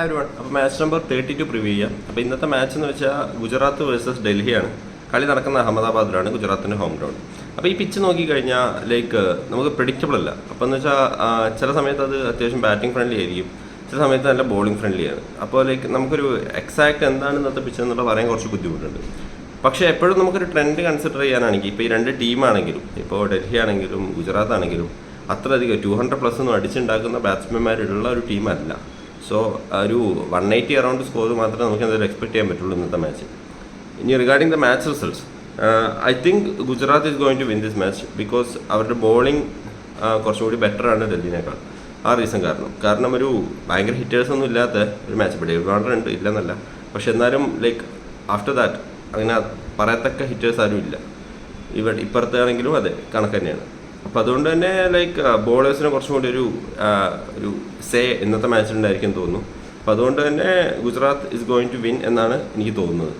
അപ്പോൾ match number 32 preview ചെയ്യാം. അപ്പോൾ ഇന്നത്തെ മാച്ച് എന്ന് വെച്ചാൽ ഗുജറാത്ത് വേഴ്സസ് ഡൽഹിയാണ്. കളി നടക്കുന്ന അഹമ്മദാബാദിലാണ്, ഗുജറാത്തിൻ്റെ ഹോം ഗ്രൗണ്ട്. അപ്പോൾ ഈ പിച്ച് നോക്കിക്കഴിഞ്ഞാൽ നമുക്ക് പ്രെഡിക്റ്റബിൾ അല്ല. അപ്പോൾ എന്ന് വെച്ചാൽ ചില സമയത്ത് അത് അത്യാവശ്യം ബാറ്റിംഗ് ഫ്രണ്ട്ലി ആയിരിക്കും, ചില സമയത്ത് നല്ല ബോളിംഗ് ഫ്രണ്ട്ലിയാണ്. അപ്പോൾ നമുക്കൊരു എക്സാക്ട് എന്താണ് ഇന്നത്തെ പിച്ച് എന്നുള്ള പറയാൻ കുറച്ച് ബുദ്ധിമുട്ടുണ്ട്. പക്ഷേ എപ്പോഴും നമുക്കൊരു ട്രെൻഡ് കൺസിഡർ ചെയ്യാനാണെങ്കിൽ ഇപ്പോൾ ഈ രണ്ട് ടീമാണെങ്കിലും, ഇപ്പോൾ ഡൽഹി ആണെങ്കിലും ഗുജറാത്ത് ആണെങ്കിലും അത്രയധികം 200+ ഒന്നും അടിച്ചുണ്ടാക്കുന്ന ബാറ്റ്സ്മാൻമാരുള്ള ഒരു ടീമല്ല. സോ ഒരു 180 അറൗണ്ട് സ്കോർ മാത്രമേ നമുക്ക് എന്തായാലും എക്സ്പെക്ട് ചെയ്യാൻ പറ്റുള്ളൂ ഇന്നത്തെ മാച്ച്. ഇനി regarding the match results, I think Gujarat is going to win this match because അവരുടെ ബോളിംഗ് കുറച്ചുകൂടി ബെറ്ററാണ് ഡൽഹിനേക്കാൾ. ആ റീസൺ കാരണം ഒരു ഭയങ്കര ഹിറ്റേഴ്സൊന്നും ഇല്ലാത്ത ഒരു മാച്ച്. ഇവിടെ ഒരുപാട് ഉണ്ട്, ഇല്ലെന്നല്ല, പക്ഷെ എന്നാലും ആഫ്റ്റർ ദാറ്റ് അങ്ങനെ പറയത്തക്ക ഹിറ്റേഴ്സ് ആരും ഇല്ല. ഇപ്പുറത്തെ ആണെങ്കിലും അതെ കണക്ക് തന്നെയാണ്. അപ്പോൾ അതുകൊണ്ട് തന്നെ ബോളേഴ്സിന് കുറച്ചും കൂടി ഒരു സേ ഇന്നത്തെ മാച്ചിലുണ്ടായിരിക്കും തോന്നുന്നു. അപ്പോൾ അതുകൊണ്ട് തന്നെ Gujarat is going to win എന്നാണ് എനിക്ക് തോന്നുന്നത്.